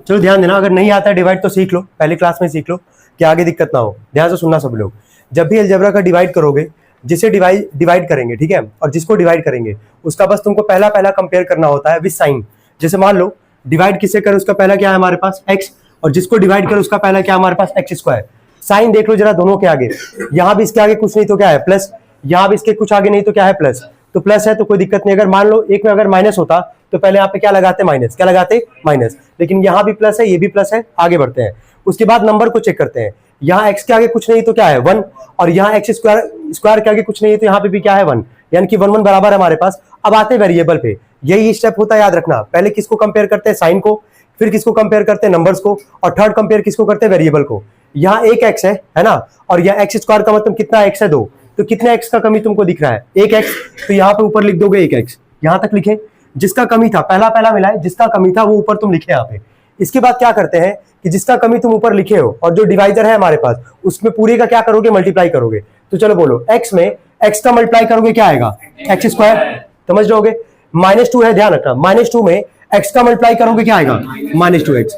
चलो ध्यान देना, अगर नहीं आता है डिवाइड तो सीख लो, पहले क्लास में सीख लो कि आगे दिक्कत ना हो। ध्यान से सुनना सब लोग। जब भी अलजेब्रा का डिवाइड करोगे, जिसे डिवाइड करेंगे, ठीक है, और जिसको डिवाइड करेंगे उसका बस तुमको पहला कंपेयर करना होता है विद साइन। जैसे मान लो डिवाइड किसे करें, उसका पहला क्या है हमारे पास x, और जिसको डिवाइड करें उसका पहला क्या हमारे पास x स्क्वायर। साइन देख लो जरा दोनों के आगे, यहां भी इसके आगे कुछ नहीं तो क्या है प्लस, यहां भी इसके कुछ आगे नहीं तो क्या है प्लस, तो प्लस है तो कोई दिक्कत नहीं। अगर मान लो एक में अगर माइनस होता तो पहले यहाँ पे क्या लगाते माइनस, क्या लगाते माइनस, लेकिन यहाँ भी प्लस है ये भी प्लस है, आगे बढ़ते हैं। उसके बाद नंबर को चेक करते हैं, यहाँ x के आगे कुछ नहीं तो क्या है 1, और यहाँ x स्क्वायर के आगे कुछ नहीं है तो यहाँ पे भी क्या है 1, यानी कि 1 1 बराबर है हमारे पास। अब आते हैं वेरिएबल पे, यही स्टेप होता है, याद रखना। पहले किसको कंपेयर करते हैं, साइन को, फिर किसको कंपेयर करते हैं, नंबर्स को, और थर्ड कंपेयर किसको करते हैं, वेरिएबल को। यहाँ एक x है ना, और यहाँ x स्क्वायर का मतलब कितना x है 2, तो कितने x का कमी तुमको दिख रहा है, एक x, तो यहाँ पे ऊपर लिख दोगे एक x, यहाँ तक लिखे। जिसका कमी था पहला मिला है, जिसका कमी था वो ऊपर तुम लिखे यहाँ पे। इसके बाद क्या करते हैं कि जिसका कमी तुम ऊपर लिखे हो और जो डिवाइजर है हमारे पास उसमें पूरे का क्या करोगे, मल्टीप्लाई करोगे। तो चलो बोलो x में x का मल्टीप्लाई करोगे क्या आएगा, x स्क्वायर, समझ लोगे। -2 है, ध्यान रखना, -2 में x का मल्टीप्लाई करोगे क्या आएगा, -2x।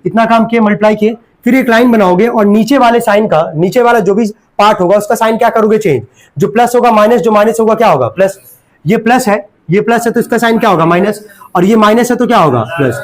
इतना काम किए, मल्टीप्लाई किए, फिर एक लाइन बनाओगे और नीचे वाले साइन का, नीचे वाला जो भी पार्ट होगा उसका साइन क्या करोगे, चेंज। जो प्लस होगा माइनस, जो माइनस होगा क्या होगा प्लस। ये प्लस है, ये प्लस है तो इसका साइन क्या होगा माइनस, और ये माइनस है तो क्या होगा प्लस।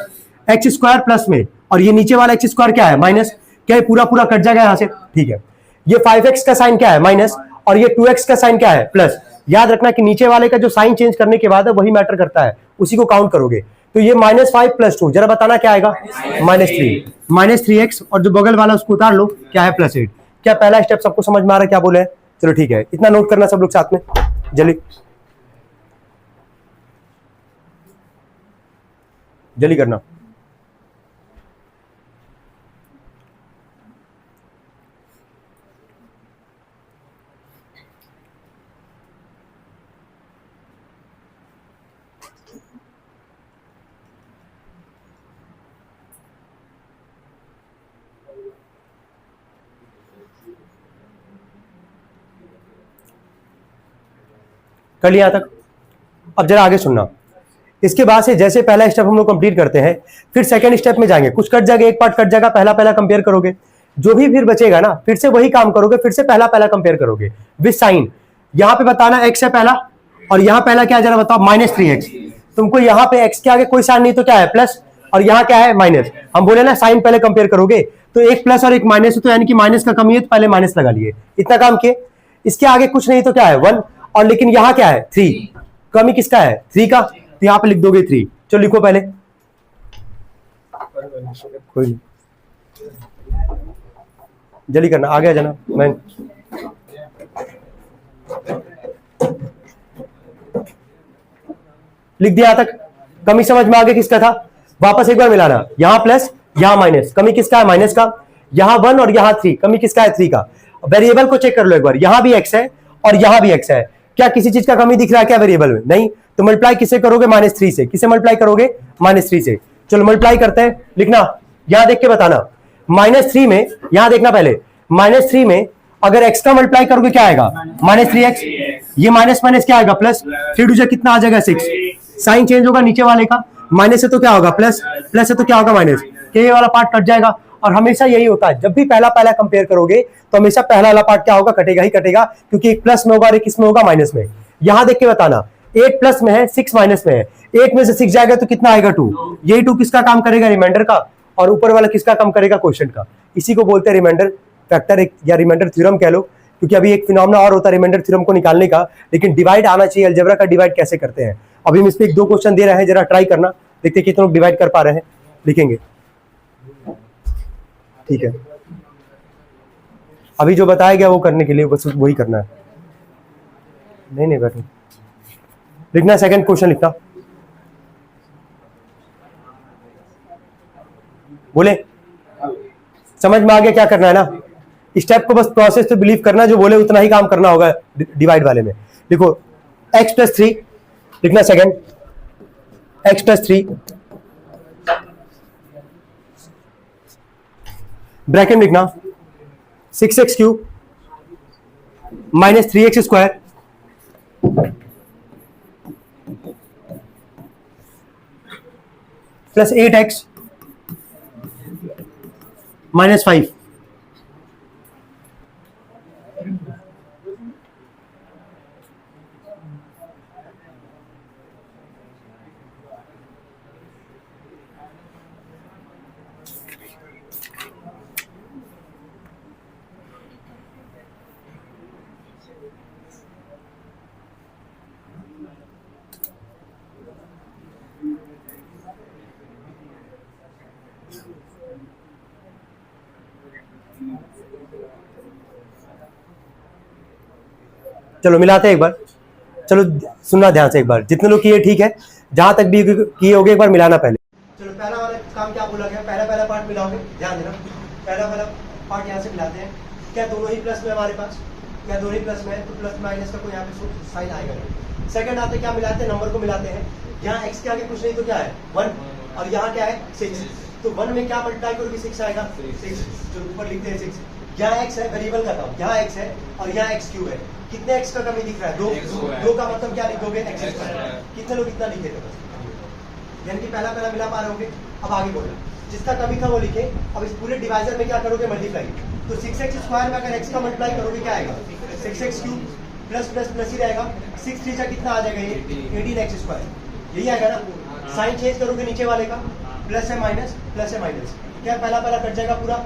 एक्स स्क्वायर प्लस में, और ये नीचे वाला एक्स स्क्वायर क्या है माइनस, क्या पूरा पूरा कट जाएगा यहां से, ठीक है। ये 5x का साइन क्या है माइनस, और ये 2x का साइन क्या है प्लस। याद रखना कि नीचे वाले का जो साइन चेंज करने के बाद है वही मैटर करता है, उसी को काउंट करोगे। तो ये -5 + 2, जरा बताना क्या आएगा, -3x, और जो बगल वाला उसको उतार लो, क्या है +8। क्या पहला स्टेप सबको समझ में आ रहा है क्या बोले हैं? चलो ठीक है, इतना नोट करना सब लोग साथ में, जल्दी करना। कर लिया तक? अब जरा आगे सुनना। इसके बाद से जैसे पहला स्टेप हम लोग कंप्लीट करते हैं, फिर सेकंड स्टेप में जाएंगे, कुछ कट जाएगा, एक पार्ट कट जाएगा, पहला कंपेयर करोगे, जो भी फिर बचेगा ना फिर से वही काम करोगे, फिर से पहला कंपेयर करोगे विद साइन। यहां पे बताना x है पहला, और यहां पहला क्या है जरा बताओ, -3x। तुमको यहां पे x के आगे कोई साइन नहीं तो क्या है प्लस, और यहां क्या है माइनस। हम बोले ना साइन पहले कंपेयर करोगे, तो एक प्लस और एक माइनस है, तो यानी कि माइनस का कमी है तो पहले माइनस लगा लिए, इतना काम किए। इसके आगे कुछ नहीं तो क्या है 1, और लेकिन यहां क्या है 3, कमी किसका है 3 का, तो यहां पे लिख दोगे 3। चलो लिखो पहले, कोई नहीं, जल्दी करना, आगे आ जाना। मैं लिख दिया तक, कमी समझ में आगे किसका था, वापस एक बार मिलाना, यहां प्लस यहां माइनस, कमी किसका है माइनस का, यहां 1 और यहां 3, कमी किसका है 3 का। वेरिएबल को चेक कर लो एक बार, यहां भी x है और यहां भी x है, क्या किसी चीज का कमी दिख रहा है क्या वेरिएबल में, नहीं। तो मल्टीप्लाई किसे करोगे, -3 से। किसे मल्टीप्लाई करोगे, -3 से। चलो मल्टीप्लाई करते हैं, लिखना, यहां देख के बताना। -3 में, यहां देखना पहले, -3 में अगर x का मल्टीप्लाई करोगे क्या आएगा, -3x। ये माइनस माइनस क्या आएगा प्लस, 3 2 कितना आ जाएगा 6। साइन चेंज होगा नीचे वाले का, माइनस है तो क्या होगा प्लस, प्लस है तो क्या होगा माइनस, ये वाला पार्ट कट जाएगा। और हमेशा यही होता है, जब भी पहला कंपेयर करोगे तो हमेशा पहला वाला पार्ट क्या होगा, कटेगा ही कटेगा, क्योंकि एक प्लस में होगा और एक किसमें होगा, माइनस में। यहां देख के बताना, 8 प्लस में है, 6 माइनस में है, 8 में से 6 जाएगा तो कितना आएगा 2। यही 2 किसका काम करेगा, रिमाइंडर का, और ऊपर वाला किसका काम करेगा, क्वेश्चन का। इसी को बोलते हैं रिमाइंडर फैक्टर, या रिमाइंडर थ्योरम कह लो, क्योंकि अभी एक फिनोमेना और होता है रिमाइंडर थ्योरम को निकालने का, लेकिन डिवाइड आना चाहिए, अलजेब्रा का डिवाइड कैसे करते हैं। अभी हम इस पे 1 2 क्वेश्चन दे रहे हैं, जरा ट्राई करना, देखते कितने लोग डिवाइड कर पा रहे हैं, लिखेंगे, ठीक है। अभी जो बताया गया वो करने के लिए बस वही करना है, नहीं बैठो, लिखना, सेकंड क्वेश्चन लिखना, बोले समझ में आ गया क्या करना है ना। स्टेप को बस प्रोसेस पे बिलीव करना, जो बोले उतना ही काम करना होगा डिवाइड वाले में। लिखो x + 3, लिखना सेकंड, x + 3 ब्रैकेट लिखना, 6x³ -3x² + 8x -5। चलो मिलाते हैं एक बार। चलो सुनना ध्यान से एक बार, जितने लोग किए ठीक है, जहां तक भी किए होगे एक बार मिलाना पहले। चलो पहला वाला काम क्या बोला गया, पहला पार्ट मिलाओगे, ध्यान देना। पहला पार्ट यहाँ से मिलाते हैं। क्या दोनों ही प्लस में हमारे पास, क्या दोनों ही प्लस में है, तो प्लस माइनस का कोई यहाँ पे साइन आएगा नहीं। सेकंड आते क्या मिलाते हैं, नंबर को मिलाते हैं। यहाँ x के आगे कुछ नहीं तो क्या है 1, और यहाँ क्या है 6। तो 1 में क्या मल्टीप्लाई करोगे 6 आएगा 6। चलो ऊपर लिखते हैं 6। यहाँ x है, वेरिएबल का काम, यहाँ x है और यहाँ x क्यूब है। कितने x का कमी दिख रहा है, 2 का मतलब क्या लिखोगे x स्क्वायर। कितने लोग इतना लिखे थे बस, यानी कि पहला मिला पा रहे होंगे। अब आगे बोलो, जिसका कमी था वो लिखे। अब इस पूरे डिवाइजर में क्या करोगे, मल्टीप्लाई। तो 6x स्क्वायर में अगर x का मल्टीप्लाई करोगे क्या आएगा 6x cube, plus plus plus ही रहेगा। 6 3 कितना आ जाएगा, ये 18x स्क्वायर, यही आएगा ना। साइन चेंज करोगे नीचे वाले का, प्लस है माइनस, प्लस है माइनस, क्या पहला कट जाएगा पूरा।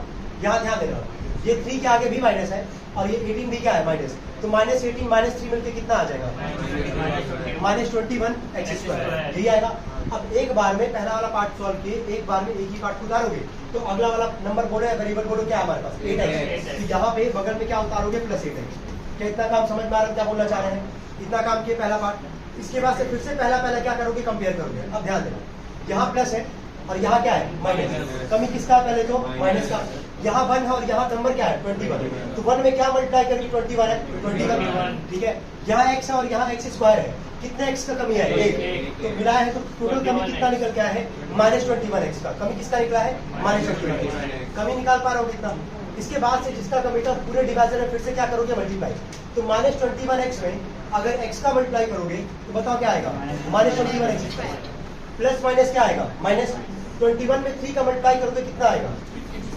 यहाँ ध्यान देना, ये 3 के आगे भी माइनस है और ये 18 भी क्या है माइनस। तो -18 -3 मिलकर कितना आ जाएगा -21x स्क्वायर, यही आएगा। अब एक बार में पहला वाला पार्ट सॉल्व किए, एक बार में एक ही पार्ट उतारोगे तो अगला वाला नंबर बोलो या वेरिएबल बोलो, क्या हमारे पास 8x। तो यहाँ पे बगल में क्या उतारोगे, +8x। क्या इतना काम समझ में आ रहा है, क्या बोलना चाह रहे हैं। इतना काम किए पहला पार्ट। इसके बाद से फिर से पहला क्या करोगे, कंपेयर करोगे। अब ध्यान देना, यहाँ प्लस है और यहाँ क्या है माइनस। कमी किसका, पहले तो माइनस का। यहाँ 1 है और यहाँ नंबर क्या है 21। तो 1 में क्या मल्टीप्लाई करेंगे, 21 है, 21, ठीक है। यहाँ x है और यहाँ x स्क्वायर है। कितने x का कमी है, 1। तो मिलाया है तो टोटल कमी कितना निकल के आया है -21x का। कमी किसका निकला है, -21। कमी निकाल पा रहे हो कितना। इसके बाद से जिसका कमी था पूरे डिवाइजर में फिर से क्या करोगे, मल्टीप्लाई। तो -21x में अगर x का मल्टीप्लाई करोगे तो बताओ क्या आएगा, -21x। प्लस माइनस क्या आएगा, -21 में 3 का मल्टीप्लाई करोगे कितना आएगा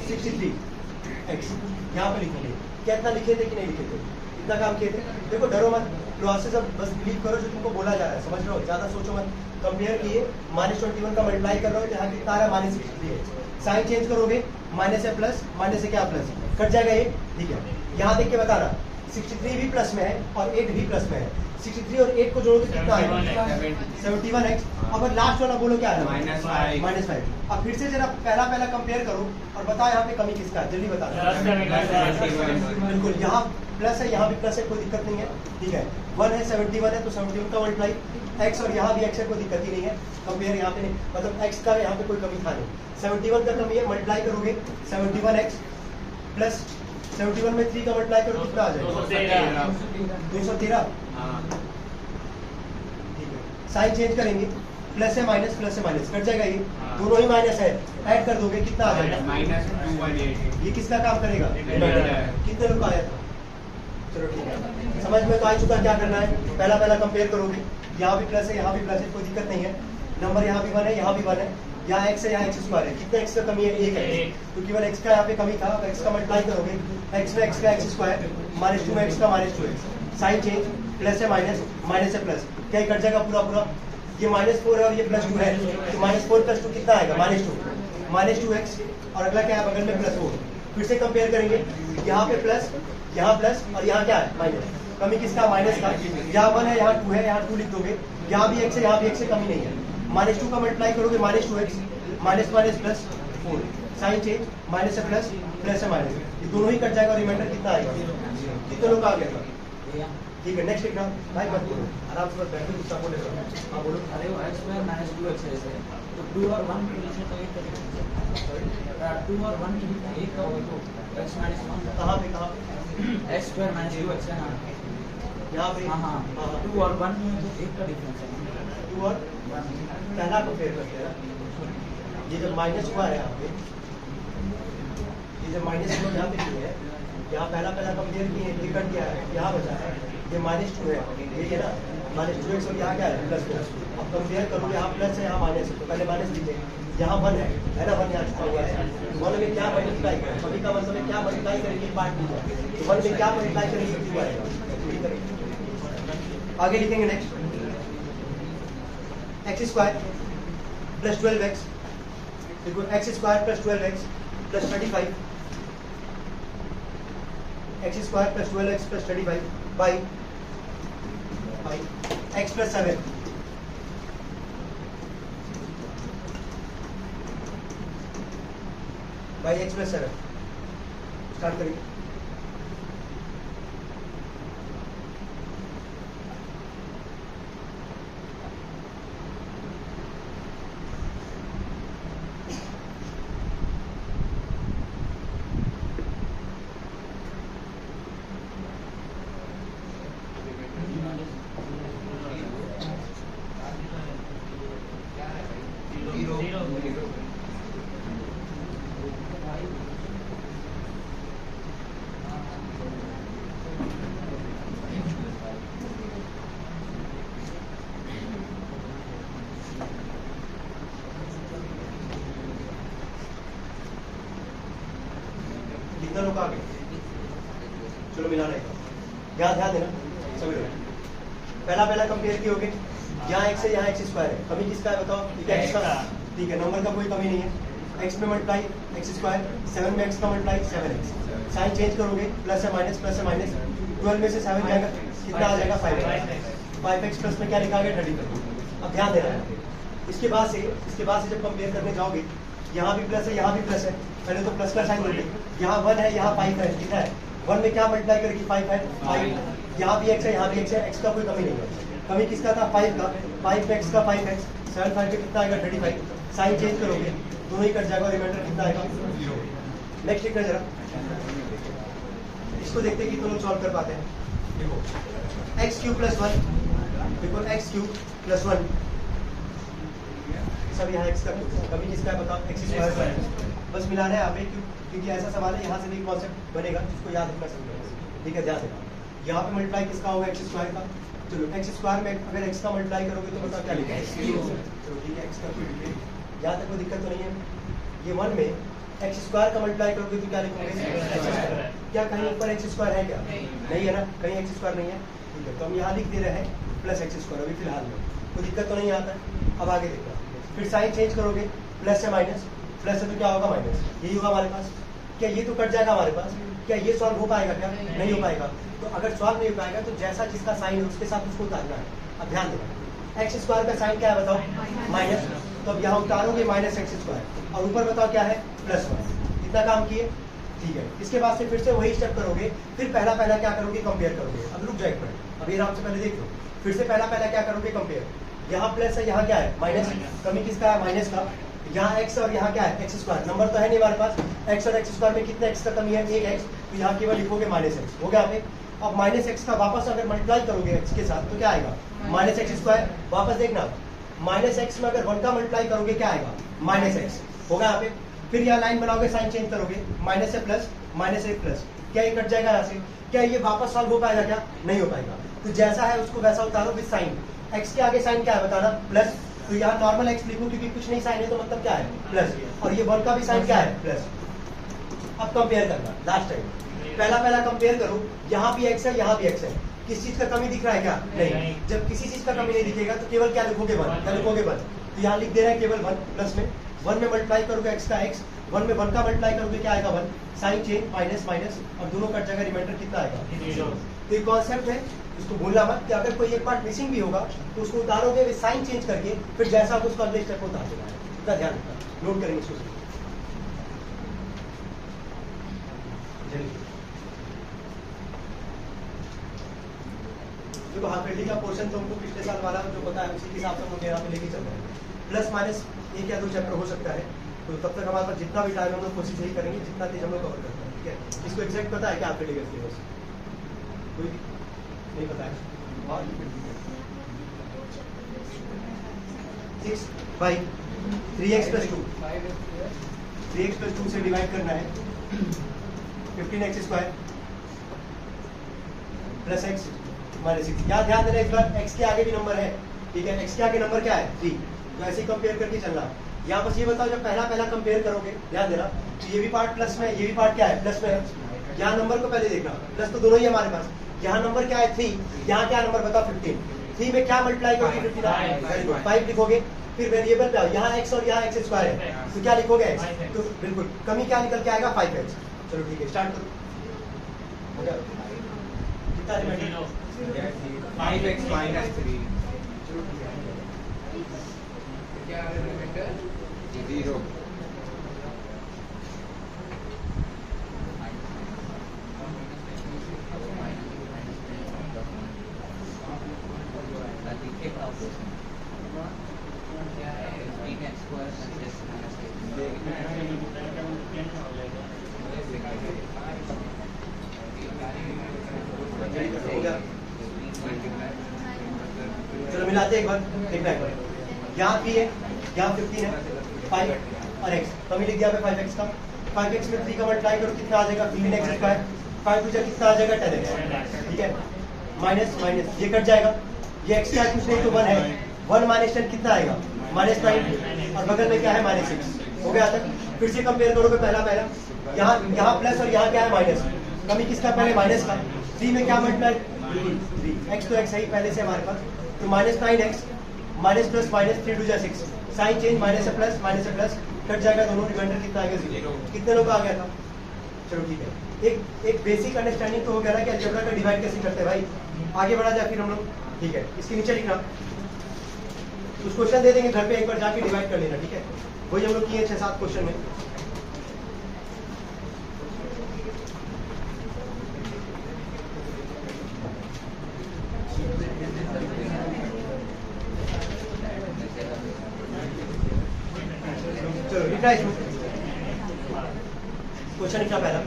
63x। यहाँ पे लिखेंगे, क्या इतना लिखे थे कि नहीं लिखे थे, इतना काम किए थे। देखो डरो मत, प्रोसेस अब बस बिलीव करो जो तुमको बोला जा रहा है, समझ लो, ज्यादा सोचो मत। कंपेयर किए, -21 का मल्टीप्लाई कर रहे हो, यहाँ कितना आ रहा है -63। साइन चेंज करोगे, माइनस है प्लस, माइनस से क्या प्लस, कट जाएगा ये, ठीक है। यहाँ देख के बताना, 63 भी प्लस में है और 8 भी प्लस में है। 63 और 8 को जोड़ोगे कितना आएगा 71x। अब लास्ट वाला बोलो क्या है, -5। अब फिर से जरा पहला कंपेयर करो और बताओ यहाँ पे कमी किसका है, जल्दी बता। बिल्कुल, यहाँ प्लस है, यहाँ भी प्लस है, कोई दिक्कत नहीं है, ठीक है। 1 है, 71 है, तो 71 का मल्टीप्लाई x और यहाँ भी x है, कोई दिक्कत ही नहीं है। कंपेयर यहाँ पे नहीं, मतलब x का यहाँ पे कोई कमी था नहीं। 71 का कमी है, मल्टीप्लाई करोगे 71x प्लस 71 में 3 का मल्टीप्लाई करो कितना आ जाएगा 213। ठीक है, साइन चेंज करेंगे, प्लस है माइनस, प्लस है माइनस, कट जाएगा ये, दोनों ही माइनस है, ऐड कर दोगे कितना आ जाएगा -218। ये किसका काम करेगा, कितने लोग का आया था। चलो ठीक है, समझ में तो आ चुका क्या करना है। पहला कंपेयर करोगे, यहाँ भी प्लस है, यहाँ भी प्लस है, कोई दिक्कत नहीं है। नंबर यहाँ भी 1 है, यहाँ भी 1 है, यहाँ x है, यहाँ x स्क्वायर है। कितने x का कमी है, 1 है, तो केवल x का यहाँ पे कमी था। x का मल्टीप्लाई करोगे, x में x का x स्क्वायर, -2 में x का -2x। साइन चेंज, प्लस है माइनस, माइनस है प्लस, क्या कट जाएगा पूरा। ये -4 है और ये +2 है, तो -4 + 2 कितना आएगा -2x। और अगला क्या है, बगल में +4। फिर से कंपेयर करेंगे, यहाँ पे प्लस, यहाँ प्लस और यहाँ क्या है माइनस। कमी किसका, माइनस का। यहाँ 1 है, यहाँ 2 है, यहाँ 2 लिख दोगे। यहाँ भी x है, यहाँ भी x से कमी नहीं है। -2 का मल्टीप्लाई करोगे, -2x, minus plus 4। Sign change, minus है प्लस, प्लस है माइनस, ये दोनों ही कट जाएगा। रिमाइंडर कितना आएगा, कितने लोग आ गया था। ठीक है, नेक्स्ट एग्जाम भाई मत बोलो, आराम से बैठो, गुस्सा बोले। हाँ बोलो। अरे वो x स्क्वायर -2x है, तो 2 और 1 के बीच में तो 1 का 2 और 1 के बीच में 1 का हो, तो x -1 कहाँ पे x स्क्वायर -2x है ना, यहाँ पे। हाँ 2 और 1 में तो 1 का डिफरेंस है। 2 और 1 पहला कंपेयर करते हैं। ये जब माइनस हुआ है यहाँ पे, ये जब माइनस हुआ यहाँ पे किए है, यहाँ पहला कंपेयर किए, ये कट गया है, यहाँ बचा है, ये -2 है, ये ना माइनस 2x और यहाँ क्या है प्लस 4। अब कंपेयर करोगे यहाँ प्लस है यहाँ माइनस है, तो पहले माइनस लीजिए, यहाँ 1 है ना, 1 यहाँ छुपा हुआ है। 1 में क्या मल्टीप्लाई करें, सभी का मतलब है क्या मल्टीप्लाई करेंगे पार्ट लीजिए, तो 1 में क्या मल्टीप्लाई करेंगे 2 आएगा। आगे लिखेंगे next x square plus 12x, देखो x square plus 12x plus 35, x square plus 12x plus 35 by x plus 7 by x plus 7। Start करिए। कितना लोग आ गए, चलो मिलाना है, यहाँ ध्यान देना सभी लोग। पहला कंपेयर कियोगे, यहाँ x है यहाँ x स्क्वायर है, कमी किसका है बताओ, x का, ठीक है, नंबर का कोई कमी नहीं है। x में मल्टीप्लाई x स्क्वायर, 7 में x का मल्टीप्लाई 7x, साइन चेंज करोगे प्लस है माइनस 12 में से 7 जाएगा, कितना आ जाएगा 5x प्लस में क्या लिखा गया 35। अब ध्यान देना है, इसके बाद से जब कंपेयर करने जाओगे, यहाँ भी प्लस है यहाँ भी प्लस है, पहले तो प्लस का साइन दोगे, यहाँ 1 है यहाँ 5 है, कितना है 1 में क्या मल्टीप्लाई करेगी 5 है 5, यहाँ भी x है यहाँ भी x है, x का कोई कमी नहीं है। कमी किसका था 5 का, 5x का 5x, 7 5 पे कितना आएगा 35, साइन चेंज करोगे दोनों ही कट जाएगा, रिमाइंडर कितना आएगा 0। नेक्स्ट लिखना जरा, इसको देखते हैं कि तुम लोग सॉल्व कर पाते हैं। देखो x³ प्लस 1, देखो x³ प्लस 1 सब यहाँ x का कभी किसका है बताओ x स्क्वायर, बस मिलाना है यहाँ पे, क्योंकि ऐसा सवाल है यहाँ से भी कॉन्सेप्ट बनेगा जिसको याद रखना चाहिए, ठीक है ध्यान देना। यहाँ पे मल्टीप्लाई किसका होगा x स्क्वायर का, चलो x स्क्वायर में अगर x का मल्टीप्लाई करोगे तो बताओ क्या लिखा है, चलो ठीक है x का क्यों लिखे, यहाँ तक कोई दिक्कत तो नहीं है। ये 1 में x स्क्वायर का मल्टीप्लाई करोगे तो क्या लिखोगे, क्या कहीं ऊपर x स्क्वायर है क्या, नहीं है ना, कहीं x स्क्वायर नहीं है, ठीक है, तो हम यहाँ लिख दे रहे हैं प्लस x स्क्वायर अभी फिलहाल में, कोई दिक्कत तो नहीं आता। अब आगे देखना, फिर साइन चेंज करोगे, प्लस है माइनस, प्लस है तो क्या होगा माइनस, यही होगा हमारे पास, क्या ये तो कट जाएगा हमारे पास, क्या ये सॉल्व हो पाएगा, क्या नहीं हो पाएगा। तो अगर सॉल्व नहीं हो पाएगा तो जैसा जिसका साइन है उसके साथ उसको उतारना है। अब ध्यान देना, एक्स स्क्वायर का साइन क्या है बताओ माइनस, तो अब यहाँ उतारोगे माइनस एक्स स्क्वायर और ऊपर बताओ क्या है प्लस 1, इतना काम किए, ठीक है। इसके बाद से फिर से वही स्टेप करोगे, फिर पहला क्या करोगे कंपेयर करोगे। अब रुक जाए एक मिनट, अभी आराम से पहले देख लो, फिर से पहला क्या करोगे कंपेयर, यहाँ प्लस है यहाँ क्या है माइनस, कमी किसका है माइनस का, यहाँ x और यहाँ क्या है एक्स स्क्वायर, नंबर तो है नहीं हमारे पास, x और एक्स स्क्वायर में कितने x का कमी है 1x, तो यहाँ केवल लिखोगे माइनस एक्स, हो गया पे। अब माइनस एक्स का वापस अगर मल्टीप्लाई करोगे x के साथ तो क्या आएगा माइनस एक्स स्क्वायर, वापस देखना माइनस एक्स में अगर 1 का मल्टीप्लाई करोगे क्या आएगा माइनस एक्स, होगा यहाँ पे। फिर यहाँ लाइन बनाओगे, साइन चेंज करोगे, माइनस से प्लस, माइनस से प्लस, क्या ये कट जाएगा यहाँ से, क्या ये वापस सॉल्व हो पाएगा, क्या नहीं हो पाएगा। तो जैसा है उसको वैसा उतारो विद साइन, एक्स के आगे साइन क्या है बताना प्लस, तो यहाँ नॉर्मल एक्स लिखो क्योंकि कुछ नहीं साइन है तो मतलब क्या है प्लस, और ये 1 का भी साइन क्या है प्लस। अब कंपेयर करना, लास्ट टाइम पहला कंपेयर करो, यहाँ भी एक्स है यहाँ भी एक्स है, किस चीज का कमी दिख रहा है क्या नहीं, जब किसी चीज का कमी नहीं दिखेगा तो केवल क्या लिखोगे 1, क्या लिखोगे 1, तो यहाँ लिख दे रहे हैं केवल 1 प्लस में 1 में मल्टीप्लाई करोगे एक्स का एक्स, 1 में 1 का मल्टीप्लाई करोगे क्या आएगा 1, साइन चेंज माइनस माइनस और दोनों कट जाएगा, रिमाइंडर कितना आएगा 0। तो ये कॉन्सेप्ट है, इसको भूलना मत कि अगर कोई एक पार्ट मिसिंग भी होगा तो उसको उतारोगे साइन चेंज करके, फिर जैसा आप उसको अगले स्टेप को उतार देना है, इसका ध्यान रखना, नोट करेंगे इसको। देखो हाफ पेटी का पोर्शन तो हमको पिछले साल वाला जो पता है उसी के हिसाब से हम लोग यहाँ पे लेके चल रहे हैं, प्लस माइनस 1 या 2 चैप्टर हो सकता है, तो तब तक हमारे पास जितना भी टाइम हम लोग कोशिश यही करेंगे जितना तेज हम लोग कवर करते हैं, ठीक है। इसको एग्जैक्ट पता है क्या हाफ पेटी का सिलेबस, कोई नहीं पता है, 6 by 3x plus 2, 3x plus 2 से डिवाइड करना है, 15x square plus x minus 6। यहाँ ध्यान देना इस बार x के आगे भी नंबर है, ठीक है, x के आगे नंबर क्या है 3, तो ऐसे ही कंपेयर करके चलना। यहाँ बस ये बताओ जब पहला पहला कंपेयर करोगे ध्यान देना, तो ये भी पार्ट प्लस में, ये भी पार्ट क्या है प्लस में है। यहाँ नंबर को पहले देखना, प्लस तो दोनों ही हमारे पास, यहाँ नंबर क्या है 3, यहाँ क्या नंबर बताओ 15, 3 में क्या मल्टीप्लाई करोगे 15, वेरी गुड 5 लिखोगे। फिर वेरिएबल पे आओ, यहाँ x और यहाँ x स्क्वायर है, तो क्या लिखोगे x, तो बिल्कुल कमी क्या निकल के आएगा 5x। चलो ठीक है स्टार्ट करो, हो गया कितना रिमाइंडर 5x minus 3 क्या रिमाइंडर 0 हो गया। चलो मिलाते हैं एक बार, देखना एक बार, यहाँ 3 है, यहाँ 15 है, 5 और x, कमी लिख दिया पे 5x का, 5x में 3 का मल्टीप्लाई करो कितना आ जाएगा 15x स्क्वायर, 5 दूजा कितना आ जाएगा 10x, ठीक है, माइनस माइनस ये कट जाएगा, ये x क्या कुछ नहीं तो 1 है, 1 माइनस 10 कितना आएगा -9 और बगल में क्या है -6, हो गया तक। फिर से कंपेयर करोगे पहला पहला, यहाँ प्लस और यहाँ क्या है माइनस, कमी किसका पहले माइनस का, 3 में क्या मल्टीप्लाई 3, x तो x है ही पहले से हमारे पास, तो -9x minus plus minus 3 2 6, sign change minus से प्लस कट जाएगा, दोनों रिमाइंडर कितना आ गया 0। कितने लोग आ गया था, चलो ठीक है, एक बेसिक अंडरस्टैंडिंग तो हो गया ना कि अलजेब्रा का डिवाइड कैसे करते हैं भाई। आगे बढ़ा जाए फिर हम लोग, ठीक है, इसके नीचे लिखना, कुछ क्वेश्चन दे देंगे घर पे एक बार जाके डिवाइड कर लेना, ठीक है, वही हम लोग किए 6-7 क्वेश्चन में। चलो लिखना है इसमें, क्वेश्चन लिखना पहला,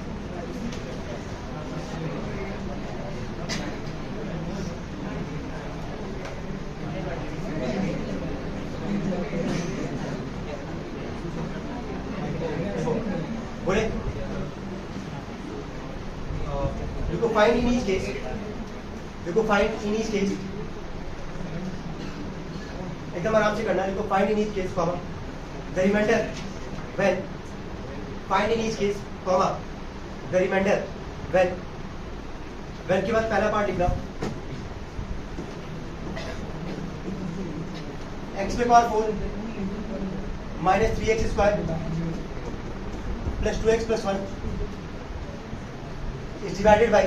बोले देखो फाइंड इन ईच केस, देखो फाइंड इन ईच केस, एकदम आराम से करना है, देखो find in each case comma the reminder when, find in each case comma the reminder when के बाद पहला पार्ट लिखना, x पे power 4 minus 3x square plus 2x plus 1 is divided by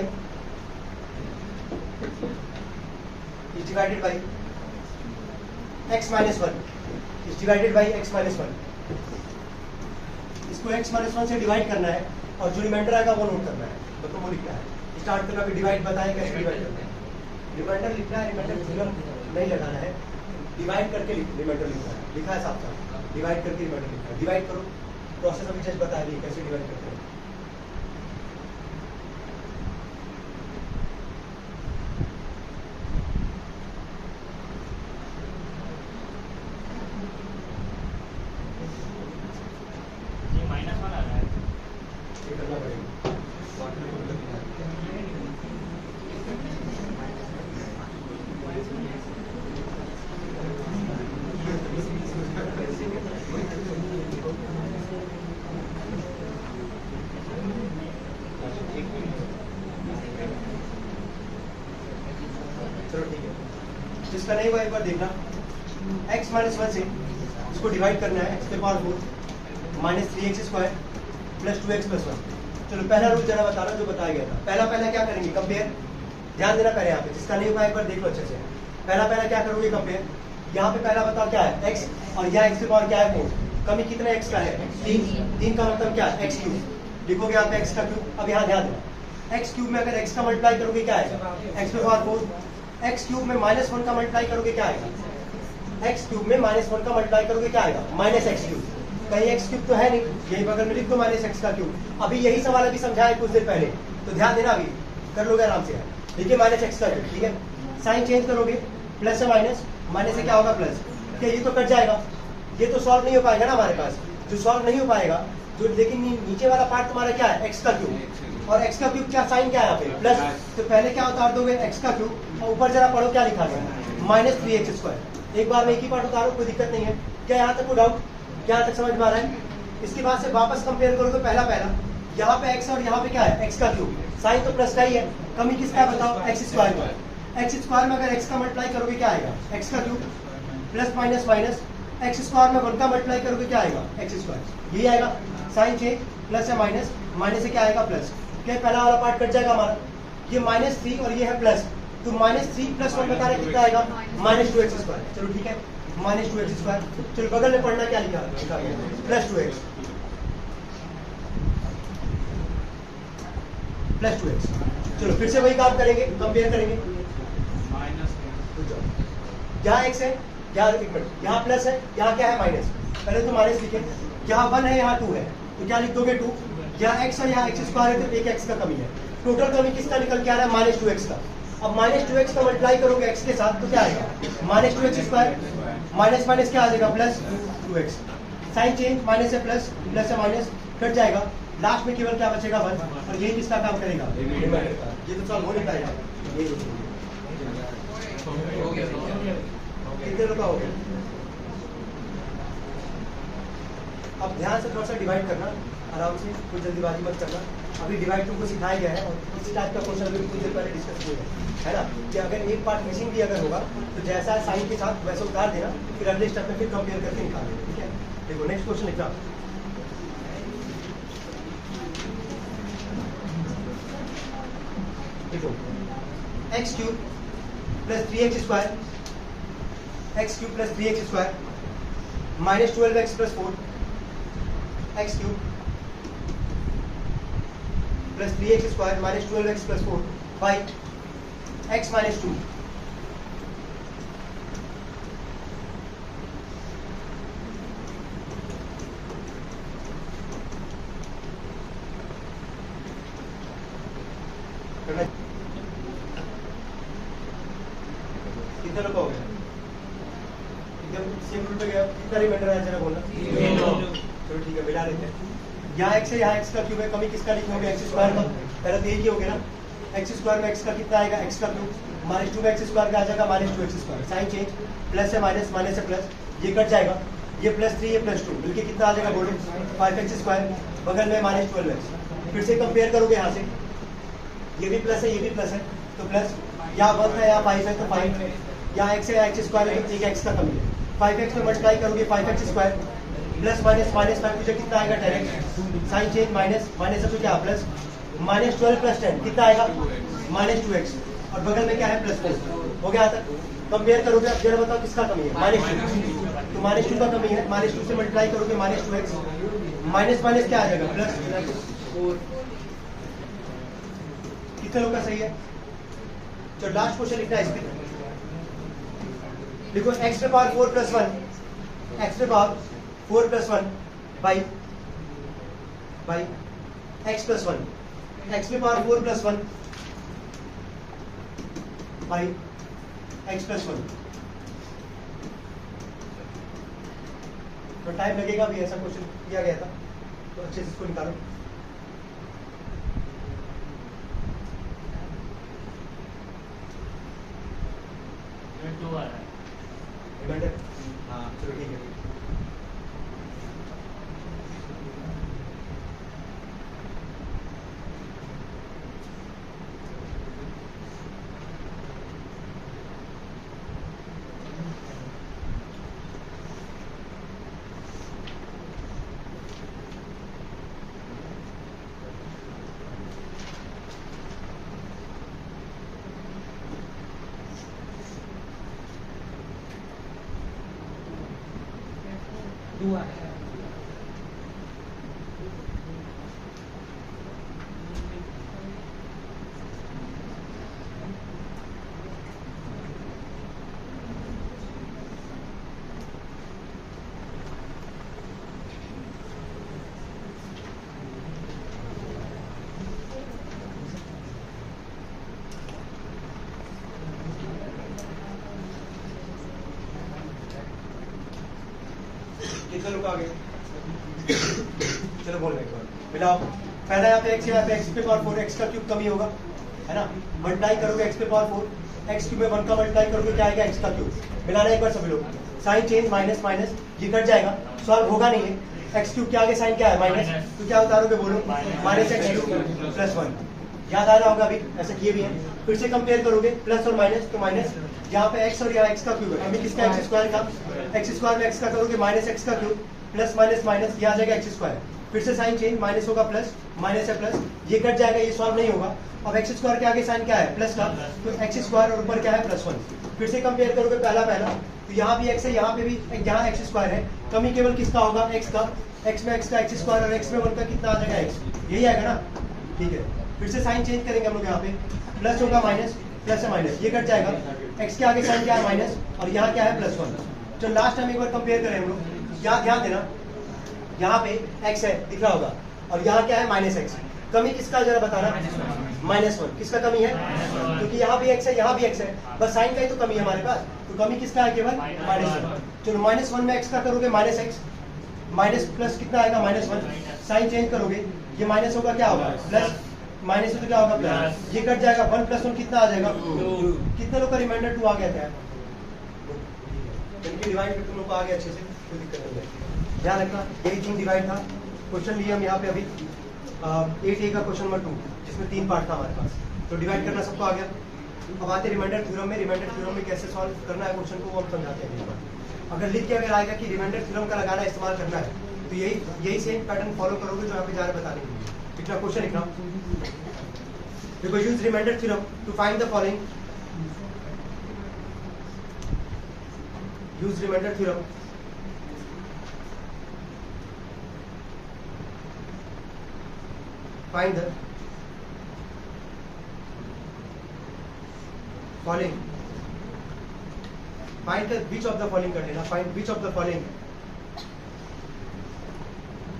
x minus 1 is divided by x minus 1। इसको x minus 1 से divide करना है और जो रिमाइंडर आएगा वो नोट करना है, मतलब वो लिखना है, स्टार्ट करना फिर डिवाइड बताएं कैसे डिवाइड करना है, रिमाइंडर लिखना है, रिमाइंडर फिगर नहीं लगाना है, डिवाइड करके रिमाइंडर लिखना है, लिखा है साफ साफ, डिवाइड करके रिमाइंडर लिखना है, डिवाइड करो, प्रोसेस अभी जस्ट बता दी कैसे डिवाइड करते हैं। ये करना पड़ेगा। चलो ठीक है, जिसका नहीं हुआ एक बार देखना, x माइनस 1 से इसको डिवाइड करना है, x पे power 4 minus 3x square plus 2x plus 1। चलो पहला रूल जरा बता रहा हूँ जो बताया गया था, पहला क्या करेंगे कंपेयर, ध्यान देना पहले यहाँ पे, जिसका नहीं हुआ एक बार देख लो अच्छे से, पहला क्या करोगे कंपेयर, यहाँ पे पहला बताओ क्या है x और यहाँ x पे पावर क्या है 4, कमी कितने x का है 3 का मतलब क्या है x क्यूब, लिखोगे यहाँ पे x का क्यूब। अब यहाँ ध्यान देना, x क्यूब में अगर x का मल्टीप्लाई करोगे क्या आएगा x पे पावर 4, x क्यूब में -1 का मल्टीप्लाई करोगे क्या आएगा, x क्यूब में -1 का मल्टीप्लाई करोगे क्या आएगा -x क्यूब, कहीं x क्यूब तो है नहीं, यही बगल में लिख दो -x का क्यूब। अभी यही सवाल अभी समझाया कुछ देर पहले, तो ध्यान देना, अभी कर लोगे आराम से, देखिए -x का क्यूब, ठीक है, साइन चेंज करोगे, प्लस से माइनस से क्या होगा प्लस, क्या ये तो कट जाएगा, ये तो सॉल्व नहीं हो पाएगा ना हमारे पास, जो सॉल्व नहीं हो पाएगा, जो लेकिन नीचे वाला पार्ट तुम्हारा क्या है x का क्यूब, और x का क्यूब क्या साइन क्या है यहाँ पे प्लस, तो पहले क्या उतार दोगे x का क्यूब और ऊपर जरा पढ़ो क्या लिखा गया माइनस 3x स्क्वायर। एक बार में एक ही पार्ट उतारो, कोई दिक्कत नहीं है। क्या यहाँ तक कोई डाउट, क्या यहाँ तक समझ में आ रहा है? इसके बाद से वापस कंपेयर करो तो पहला यहाँ पे x और यहाँ पे क्या है x का क्यूब, साइन तो प्लस का ही है, कमी किसका है बताओ x स्क्वायर का। x स्क्वायर में अगर x का मल्टीप्लाई करोगे क्या आएगा x का cube plus minus minus, x square में 1 का मल्टीप्लाई करोगे क्या आएगा x स्क्वायर, यही आएगा। साइन चेंज, प्लस है माइनस, माइनस से क्या आएगा प्लस। क्या पहला वाला पार्ट कट जाएगा हमारा, ये -3 और ये है प्लस, तो -3 + 1 बता रहे कितना आएगा -2x स्क्वायर। चलो ठीक है -2x स्क्वायर। चलो बगल में पढ़ना क्या लिखा प्लस 2x प्लस 2x। चलो फिर से वही काम करेंगे, कंपेयर करेंगे। यहाँ x है, यहाँ एक मिनट, यहाँ प्लस है, यहाँ क्या है माइनस। पहले तो माइनस लिखे, यहाँ 1 है, यहाँ 2 है, तो क्या लिख दोगे 2। यहाँ x है, यहाँ x स्क्वायर है, तो एक x का कमी है। टोटल कमी किसका निकल के आ रहा है -2x का। अब -2x का मल्टीप्लाई करोगे x के साथ तो क्या आएगा -2x स्क्वायर, माइनस माइनस क्या आ जाएगा plus 2x। Sign change, minus से प्लस, प्लस से माइनस कट जाएगा, लास्ट में केवल क्या बचेगा 1, और यही किसका काम करेगा ये तो सॉल्व हो नहीं पाएगा। कितने रुपया हो गया। अब ध्यान से थोड़ा सा डिवाइड करना, आराम से, कोई जल्दीबाजी मत करना। अभी डिवाइड तुमको सिखाया गया है और इस टाइप का क्वेश्चन अभी कुछ देर पहले डिस्कस किया है ना, कि अगर एक पार्ट मिसिंग भी अगर होगा तो जैसा है साइन के साथ वैसे उतार देना, फिर अगले स्टेप में फिर कंपेयर करके निकाल देना। ठीक है, देखो नेक्स्ट क्वेश्चन लिखना। देखो x cube plus 3x square, x cube plus 3x square minus 12x plus 4, x cube plus 3x square minus 12x plus 4 by x minus 2। कितना रुपया हो गया, एकदम सेम रूल पे गया, कितना रिमाइंडर आया जरा बोलना। चलो ठीक है मिला लेते हैं। यहाँ x है, यहाँ x का क्यूब है, कमी किसका लिखोगे x स्क्वायर का, पहले तो यही हो गया ना। x स्क्वायर में x का कितना आएगा x का क्यूब, -2 में x स्क्वायर का आ जाएगा -2x square. Sign change, plus से माइनस, माइनस से प्लस, ये कट जाएगा, ये +3 ये +2 मिलके कितना आ जाएगा बोलो 5x स्क्वायर, बगल में -12x। फिर से कंपेयर करोगे यहाँ से, ये भी प्लस है ये भी प्लस है, तो प्लस, यहाँ 1 है यहाँ 5 है तो 5, यहाँ x है यहाँ x स्क्वायर है तो एक x का कमी है। 5x में मल्टीप्लाई करोगे 5x square plus minus minus 5 मुझे कितना आएगा 10x। Sign change, minus minus से तो क्या प्लस, -12 + 10 कितना आएगा -2x, और बगल में क्या है +4। हो गया यहाँ तक। कंपेयर करोगे, अब जरा बताओ किसका कमी है -2, तो -2 का कमी है, -2 से मल्टीप्लाई करोगे -2x, माइनस माइनस क्या आ जाएगा +4। कितने लोग का सही है। तो लास्ट क्वेश्चन लिखना है इसमें, देखो x पे पावर 4 + 1, x पे पावर 4 + 1 बाई x + 1, x पे पावर 4 + 1 बाई x + 1। तो टाइम लगेगा भी, ऐसा क्वेश्चन किया गया था, तो अच्छे से इसको निकालो। रिमाइंडर, हाँ चलो ठीक है। दुआ कितने लोग आ गए, चलो बोल रहे एक बार मिलाओ। पहला यहाँ पे x है, यहाँ पे x पे पावर 4 x का क्यूब कम ही होगा, है ना। मल्टीप्लाई करोगे x पे पावर 4, x क्यूब में 1 का मल्टीप्लाई करोगे क्या आएगा, x का क्यूब। मिलाना एक बार सभी लोग, साइन चेंज माइनस माइनस ये कट जाएगा, सॉल्व होगा नहीं है। x क्यूब के आगे साइन क्या है माइनस, तो क्या उतारोगे बोलो, माइनस x क्यूब प्लस 1। याद आ रहा होगा, अभी ऐसा किए भी हैं। फिर से कंपेयर करोगे प्लस और माइनस, तो माइनस यहाँ पे x और यहाँ x का क्यूब है, अभी किसका x स्क्वायर का, x स्क्वायर में x का करोगे माइनस x का क्यूब प्लस माइनस माइनस ये आ जाएगा x स्क्वायर। फिर से साइन चेंज, माइनस होगा प्लस, माइनस है प्लस, ये कट जाएगा, ये सॉल्व नहीं होगा। अब x स्क्वायर के आगे साइन क्या है, प्लस का, तो x स्क्वायर और ऊपर क्या है प्लस 1। फिर से कंपेयर करोगे पहला तो यहाँ भी x है, यहाँ पे भी यहाँ x स्क्वायर है, कमी केवल किसका होगा, x का। x में x का x स्क्वायर और x में 1 का कितना आ जाएगा x, यही आएगा ना, ठीक है। फिर से साइन चेंज करेंगे हम लोग, यहाँ पे प्लस होगा माइनस, प्लस है माइनस, ये कट जाएगा, x के आगे साइन क्या है माइनस और यहाँ क्या है प्लस 1। तो लास्ट टाइम एक बार कंपेयर करें हम लोग, यहाँ ध्यान देना, यहाँ पे x है दिख रहा होगा और यहाँ क्या है माइनस x। कमी किसका जरा बताना, -1। किसका कमी है, क्योंकि यहाँ भी x है, यहाँ भी x है, बस साइन का ही तो कमी है हमारे पास, तो कमी किसका है केवल -1। चलो -1 में x का करोगे -x, माइनस प्लस कितना आएगा -1, साइन चेंज करोगे, ये माइनस होगा क्या होगा प्लस, माइनस तो क्या होगा प्लस, ये कट जाएगा, 1 + 1 कितना आ जाएगा 2। कितने लोग का रिमाइंडर 2 आ गया था, डिवाइड तुम लोग को आ गया अच्छे से, कोई दिक्कत नहीं है। ध्यान रखना यही 3 डिवाइड था। क्वेश्चन लिए हम यहाँ पे अभी 8A का क्वेश्चन नंबर 2, जिसमें 3 पार्ट था हमारे पास, तो डिवाइड करना सबको आ गया। अब आते रिमाइंडर थ्योरम में, रिमाइंडर थ्योरम में कैसे सॉल्व करना है क्वेश्चन को वो हम समझाते हैं। अगर लिख के अगर आएगा कि रिमाइंडर थ्योरम का लगाना इस्तेमाल करना है, तो यही सेम पैटर्न फॉलो करोगे जो यहाँ पे जा रहे बताने के लिए। लिखना क्वेश्चन लिखना, देखो, use reminder theorem to find the following, use reminder theorem find the following, find the which of the following कर लेना, find which of the following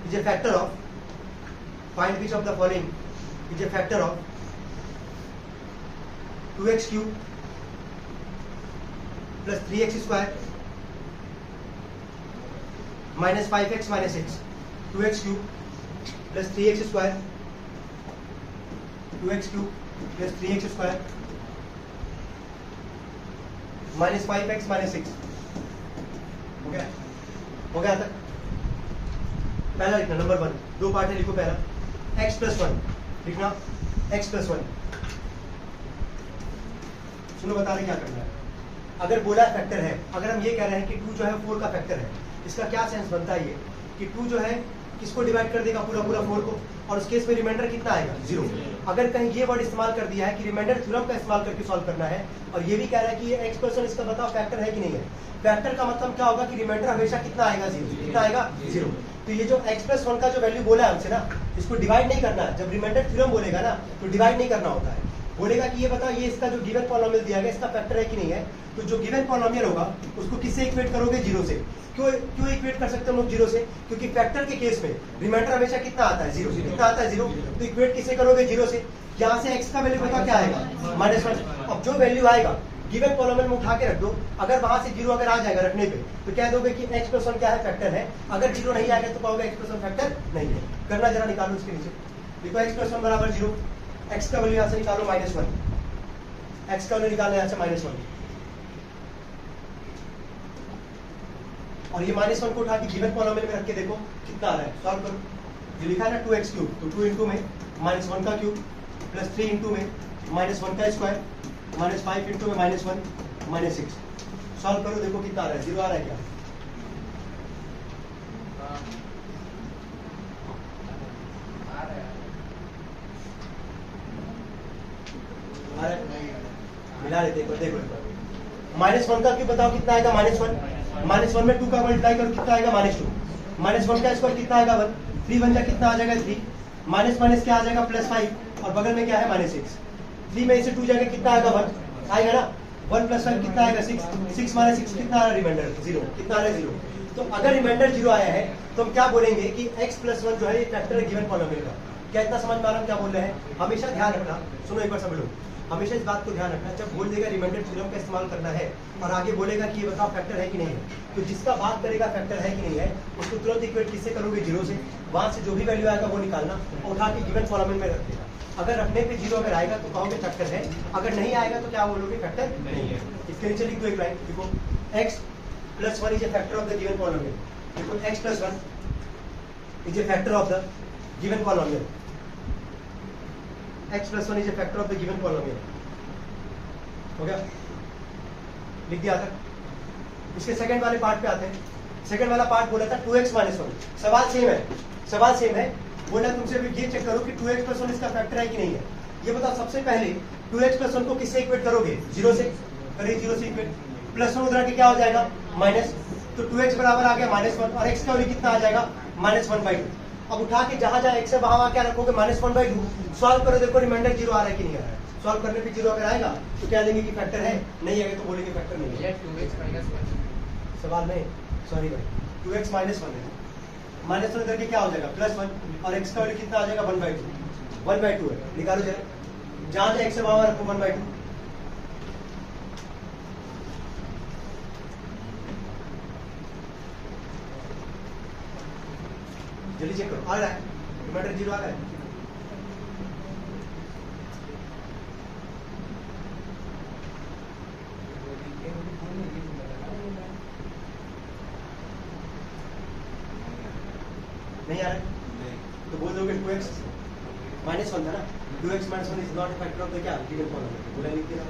is a factor of, find which of the following is a factor of 2x cube plus 3x square minus 5x minus x, 2x cube plus 3x square, 2x cube plus 3x square minus 5x minus 6। हो गया, हो गया तक। पहला लिखना number 1, 2 part है, लिखो पहला x + 1 लिखना, x + 1। सुनो बता रहे क्या करना है। अगर बोला फैक्टर है, अगर हम ये कह रहे हैं कि 2 जो है 4 का फैक्टर है, इसका क्या सेंस बनता है ये कि 2 जो है किसको डिवाइड कर देगा, पूरा पूरा 4 को, और उस केस में रिमाइंडर कितना आएगा 0। अगर कहीं ये वर्ड इस्तेमाल कर दिया है कि रिमाइंडर थ्योरम का इस्तेमाल करके सॉल्व करना है, और ये भी कह रहा है कि ये x%, इसका बताओ फैक्टर है कि नहीं है। फैक्टर का मतलब क्या होगा कि रिमाइंडर हमेशा कितना आएगा 0, कितना आएगा 0। तो ये जो x+1 का जो वैल्यू बोला है हमसे ना, इसको डिवाइड नहीं करना है। जब रिमाइंडर थ्योरम बोलेगा ना, तो डिवाइड नहीं करना होता है, बोलेगा कि ये बताओ ये इसका जो गिवन पॉलिनोमियल दिया गया इसका फैक्टर है कि नहीं है। तो जो गिवन पॉलिनोमियल होगा उसको किससे इक्वेट करोगे, 0 से। क्यों इक्वेट कर सकते हैं हम लोग 0 से, क्योंकि फैक्टर के केस में रिमाइंडर हमेशा कितना आता है 0, कितना आता है 0। तो इक्वेट किससे करोगे 0 से। यहाँ से x का वैल्यू पता क्या आएगा -1। अब जो वैल्यू आएगा गिवन पॉलिनोमियल में उठा के रख दो, अगर वहां से 0 अगर आ जाएगा रखने पे, तो कह दोगे कि x+1 क्या है फैक्टर है। अगर 0 नहीं आएगा तो कहोगे x+1 फैक्टर नहीं है। करना जरा निकालो इसके नीचे, देखो x+1 बराबर 0, x का वैल्यू यहाँ से निकालो -1, x का वैल्यू निकालना यहाँ से -1, और ये -1 को उठा के गिवन पॉलिनोमियल में रख के देखो कितना आ रहा है। सॉल्व करो, ये लिखा है ना 2x क्यूब, तो 2 इंटू में -1 का क्यूब प्लस 3 इंटू में -1 का स्क्वायर माइनस 5 इंटू में -1 -6। सॉल्व करो, देखो कितना आ रहा है, 0 आ रहा है क्या। मिला लेते देखो -1 का क्यूब बताओ कितना आएगा -1 में 2 का मल्टीप्लाई करो कितना आएगा -2, -1 का स्क्वायर कितना आएगा 1, 3 बन जा कितना आ जाएगा 3, माइनस क्या आ जाएगा +5, और बगल में क्या है -6। 3 में इसे 2 जाएगा कितना आएगा 1 आएगा ना, 1 + 1 कितना आएगा 6, 6 - 6 कितना आ रहा है रिमाइंडर 0, कितना आ रहा है 0। तो अगर रिमाइंडर 0 आया है तो हम क्या बोलेंगे कि x+1 जो है ये फैक्टर है गिवन पॉलिनोमियल का। क्या इतना समझ में आ रहा है क्या बोल रहे हैं। हमेशा ध्यान रखना, सुनो एक बार सब लोग, हमेशा इस बात को ध्यान रखना, जब बोल देगा रिमाइंडर थ्योरम का इस्तेमाल करना है और आगे बोलेगा कि ये बताओ फैक्टर है कि नहीं है, तो जिसका बात करेगा फैक्टर है कि नहीं है उसको तुरंत इक्वेट किससे करोगे, जीरो से। वहां से जो भी वैल्यू आएगा वो निकालना और उठा के गिवन कॉलम में रख देना। अगर रखने पे जीरो अगर आएगा तो कहोगे फैक्टर है, अगर नहीं आएगा तो क्या बोलोगे, फैक्टर नहीं है। इसके नीचे लिख दो एक लाइन, देखो x + 1 is a factor of the given polynomial. देखो x + 1 is a factor of the given polynomial. x + 1 is a factor of the given polynomial. हो गया, लिख दिया था। इसके सेकंड वाले पार्ट पे आते हैं। सेकंड वाला पार्ट बोला था 2x - 1। सवाल सेम है। बोला तुमसे भी ये चेक करो कि 2x + 1 इसका फैक्टर है कि नहीं है। ये बताओ सबसे पहले 2x + 1 को किससे इक्वेट करोगे, जीरो से। करिए जीरो से इक्वेट, +1 उधर के क्या हो जाएगा, माइनस। तो 2x बराबर आ गया -1 और x का वैल्यू कितना आ जाएगा, -1/2। अब उठा के जहां जहां x है वहां क्या रखोगे, -1/2। सॉल्व करो, देखो रिमाइंडर जीरो आ रहा है कि नहीं आ रहा है। सॉल्व करने पे जीरो अगर आएगा तो क्या देंगे कि फैक्टर है, नहीं आएगा तो बोलेंगे फैक्टर नहीं है। 2x - 1 सवाल में सॉरी भाई 2x - 1 है, -1 करके क्या हो जाएगा +1 और x का वैल्यू कितना आ जाएगा 1/2 है। निकालो जरा, जहां जहां x है वहां रखो 1/2। जल्दी चेक करो, आ रहा है रिमाइंडर जीरो आ रहा है। नहीं आ रहा है तो बोल दोगे 2x - 1 था ना, 2x - 1 is not a factor of the क्या गिवन पॉलिनोमियल। बोला लिख दिया।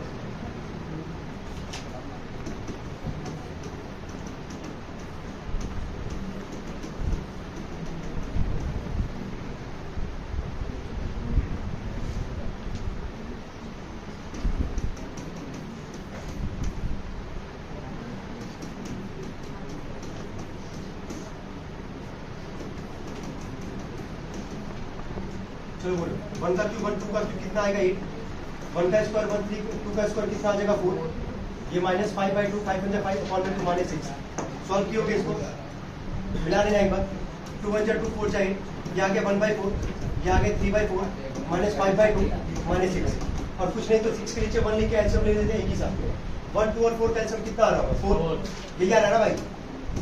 चलो बोलो 1 का क्यूब 1 2 का क्यूब कितना आएगा 8, 1 का स्क्वायर 1 3 2 का स्क्वायर कितना आ जाएगा 4। ये -5/2 5 × 5 अपॉन में 2 -6। सॉल्व कियोगे इसको, मिला लेना एक बार। 2 × 2 4 × 8, ये आ गया 1/4, ये आ गया 3/4 -5/2 -6 और कुछ नहीं तो 6 के नीचे 1 लिख के एलसीएम ले लेते हैं एक ही साथ में। 1 2 और 4 का एलसीएम कितना आ रहा होगा 4। ये क्या रहा ना भाई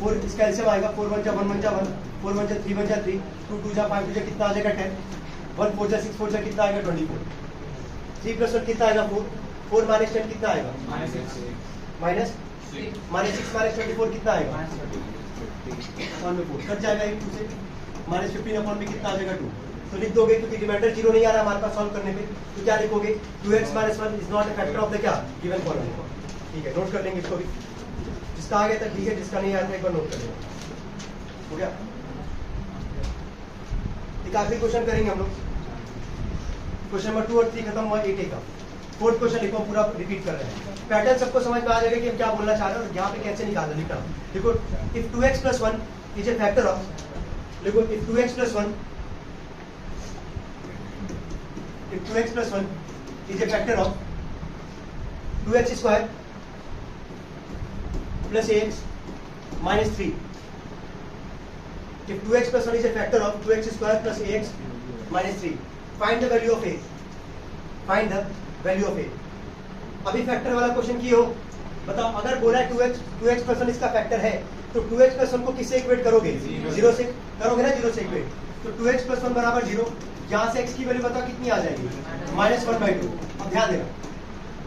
4, इसका एलसीएम आएगा 4 1 जा 1 1 जा 1, 4 1 जा 3 1 जा 3, 2 2 जा 5 2 जा कितना आ जाएगा 10, 1 4 जा 6 4 जा कितना आएगा 24, 3 + 1 कितना आएगा 4, 4 - 10 कितना आएगा -6 -24 कितना आएगा अपॉन में 4 कट जाएगा 1 2 से, -15 अपॉन में कितना आ जाएगा 2। तो लिख दोगे क्योंकि रिमाइंडर जीरो नहीं आ रहा हमारे पास सॉल्व करने पे, तो क्या लिखोगे 2x - 1 is not a factor of the क्या गिवन पॉलिनोमियल। ठीक है, नोट कर लेंगे इसको भी, जिसका आ गया था ठीक है, जिसका नहीं आया था एक बार नोट कर लेंगे। हो गया, एक आखिरी क्वेश्चन करेंगे हम लोग। क्वेश्चन नंबर 2 और 3 खत्म हुआ 8A का। 4th क्वेश्चन लिखो, पूरा रिपीट कर रहे हैं। पैटर्न सबको समझ में आ जाएगा कि हम क्या बोलना चाह रहे हैं और यहाँ पे कैसे निकालना लिखना। देखो if 2x + 1 is a factor of, देखो if 2x + 1 is a factor of 2x square plus ax minus 3. If 2x + 1 is a factor of 2x square plus ax minus 3, find the value of a. Find the value of a. अभी factor वाला question की हो, बताओ अगर बोला है 2x + 1 इसका factor है तो 2x + 1 को किससे इक्वेट करोगे, जीरो से करोगे ना, जीरो से इक्वेट। तो 2x + 1 बराबर 0, यहाँ से x की वैल्यू बताओ कितनी आ जाएगी -1/2। अब ध्यान देना,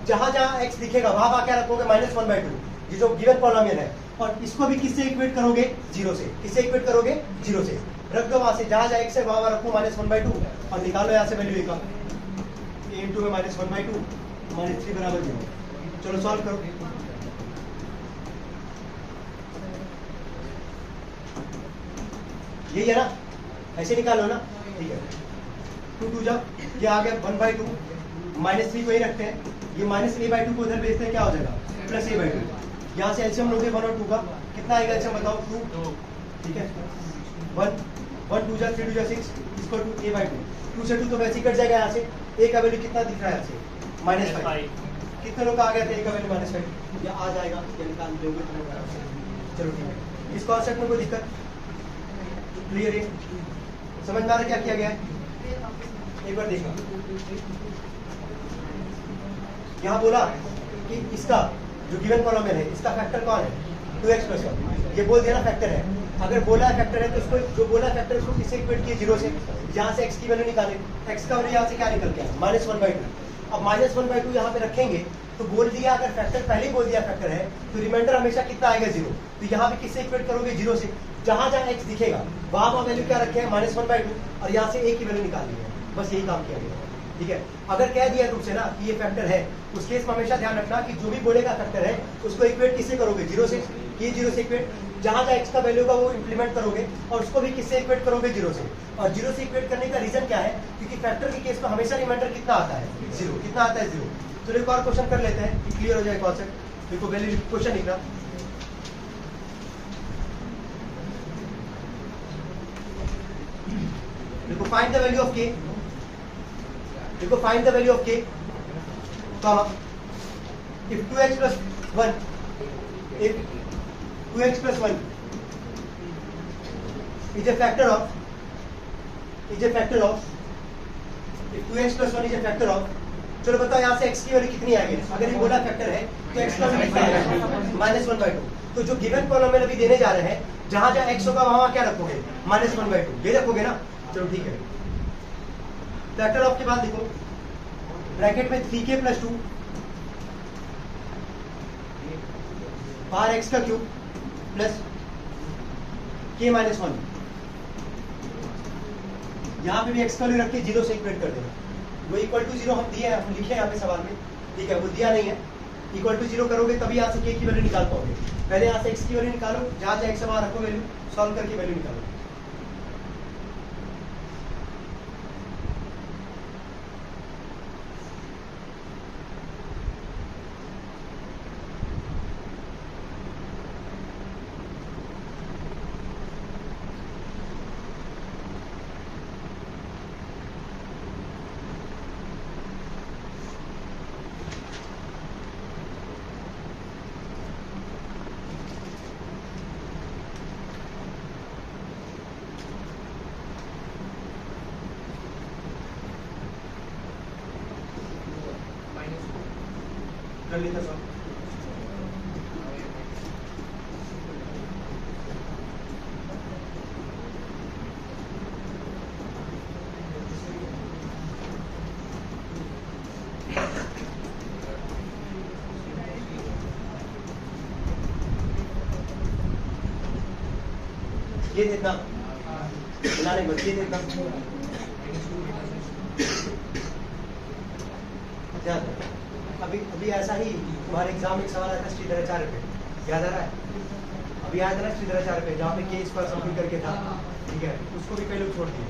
जहां जहां x दिखेगा वहां क्या रखोगे -1/2, ये जो गिवन पॉलिनोमियल है, और इसको भी किससे इक्वेट करोगे, जीरो से। किससे इक्वेट करोगे, जीरो से। रख दो वहां से, जहां जहां x है वहां रखो -1/2 और निकालो यहाँ से वैल्यू का a × में -1/2 -3 बराबर 0। चलो सॉल्व करो। यही है ना, ऐसे निकालो ना, ठीक है। 2 2 जा, ये आ गया 1/2, -3 को ही रखते हैं, ये -a/2 को उधर भेजते हैं, क्या हो जाएगा +a/2। यहाँ से एलसीएम लोगे 1 और 2 का, कितना आएगा एलसीएम बताओ 2, ठीक है। 1 2 जा 3 2 जा 6 इसको a/2, 2 से 2 तो वैसे ही कट जाएगा। यहाँ से a का वैल्यू कितना दिख रहा है, यहाँ से -5। कितने लोग का आ गया था a का वैल्यू -5, या आ जाएगा, या निकाल दोगे तो। चलो ठीक है, इस कॉन्सेप्ट में कोई दिक्कत क्लियर है, समझ में आ रहा है क्या किया गया है, एक बार देखना। यहाँ बोला कि इसका जो गिवन पॉलिनोमियल है इसका फैक्टर कौन है 2x + 1, ये बोल दिया ना फैक्टर है। अगर बोला फैक्टर है तो उसको जो बोला फैक्टर उसको किससे इक्वेट किए 0 से, यहाँ से x की वैल्यू निकाले, x का वैल्यू यहाँ से क्या निकल गया -1/2। अब -1/2 यहाँ पे रखेंगे तो बोल दिया अगर फैक्टर पहले ही बोल दिया फैक्टर है तो रिमाइंडर हमेशा कितना आएगा 0। तो यहाँ पे किससे इक्वेट करोगे 0 से, जहाँ जहाँ x दिखेगा वहाँ वैल्यू क्या रखे हैं -1/2 और यहाँ से a की वैल्यू निकाल ली है, बस यही काम किया गया। ठीक है, अगर कह दिया तुमसे ना कि ये फैक्टर है उस केस में हमेशा ध्यान रखना कि जो भी बोलेगा फैक्टर है उसको इक्वेट किससे करोगे 0 से, ये 0 से इक्वेट, जहाँ जहाँ x का वैल्यू का वो इंप्लीमेंट करोगे और उसको भी किससे इक्वेट करोगे 0 से। और 0 से इक्वेट करने का रीजन क्या है, क्योंकि फैक्टर के केस में हमेशा रिमाइंडर कितना आता है 0, कितना आता है 0। तो एक और क्वेश्चन कर लेते हैं कि क्लियर हो जाए कॉन्सेप्ट। देखो वैल्यू क्वेश्चन लिखना, देखो find the value of k, देखो find the value of k, comma if 2x plus 1, if 2x plus 1 is a factor of, if 2x plus 1 is a factor of, चलो बताओ यहाँ से x की value कितनी आएगी। अगर ये बोला फैक्टर है तो x का वैल्यू कितना आएगा -1/2। तो जो गिवन पॉलिनोमियल अभी देने जा रहे हैं जहाँ जहाँ x होगा वहाँ क्या रखोगे -1/2, ये रखोगे ना। चलो ठीक है, फैक्टर ऑफ के बाद देखो ब्रैकेट में 3k + 2 बाहर x का क्यूब प्लस k - 1, यहाँ पे भी x का वैल्यू रख के 0 से इक्वेट कर देना। वो = 0 हम दिए हैं, हम लिखे हैं यहाँ पे सवाल में, ठीक है, वो दिया नहीं है। = 0 करोगे तभी यहाँ से k की वैल्यू निकाल पाओगे। पहले यहाँ से x की वैल्यू निकालो, जहाँ जहाँ x वहाँ रखो वैल्यू, सॉल्व करके वैल्यू निकालो। कर लेता सब। ये देखना बनाने को, ये देखना ध्यान। अभी ऐसा ही तुम्हारे एग्जाम में एक सवाल आया था श्रीधराचार्य पे, याद आ रहा है? अभी आया था ना श्रीधराचार्य पे, जहाँ पे केस पर समथिंग करके था, ठीक है, उसको भी पहले छोड़ दिए।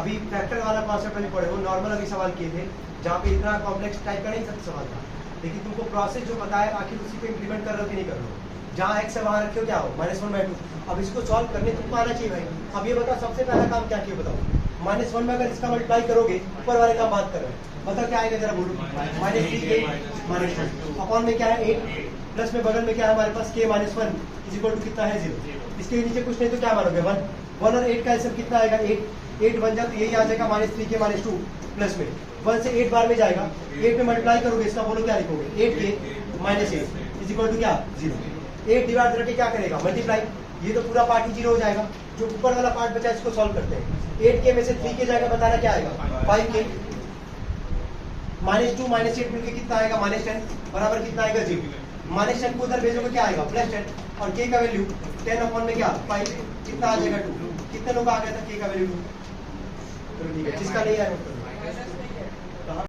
अभी फैक्टर वाला कॉन्सेप्ट नहीं पढ़े, वो नॉर्मल अभी सवाल किए थे जहाँ पे इतना कॉम्प्लेक्स टाइप का नहीं सवाल था, लेकिन तुमको प्रोसेस जो बताया आखिर उसी को इम्प्लीमेंट कर रहे हो कि नहीं कर रहे हो। जहाँ x है वहाँ रखे हो क्या हो -1/2। अब इसको सॉल्व करने तुमको आना चाहिए भाई। अब ये बताओ सबसे पहला काम क्या किया बताओ, -1 में अगर इसका मल्टीप्लाई करोगे, ऊपर वाले का बात कर रहे हैं, बताओ क्या आएगा जरा बोलो। -3k - अपॉन में क्या है 8, प्लस में बगल में क्या है हमारे पास k - 1 = कितना है 0। इसके नीचे कुछ नहीं तो क्या मानोगे 1 और 8 का एल्सियम कितना आएगा 8 बन जाए तो यही आ जाएगा -3k - 2, प्लस में 1 से 8 बार में जाएगा, 8 में मल्टीप्लाई करोगे इसका बोलो क्या लिखोगे 8k - 8 = क्या 0। 8 डिवाइड करके क्या करेगा मल्टीप्लाई, ये तो पूरा पार्ट ही 0 हो जाएगा। जो ऊपर वाला पार्ट बचा इसको सॉल्व करते हैं। 8k में से 3k जाएगा, बताना क्या आएगा 5k, -2 - 8 मिलकर कितना आएगा -10 बराबर कितना आएगा 0। -10 को उधर भेजोगे क्या आएगा +10 और k का वैल्यू 10 अपॉन में क्या 5 कितना आ जाएगा 2। कितने लोग आ गया था k का वैल्यू 2। चलो ठीक है, जिसका नहीं आया नोट करो।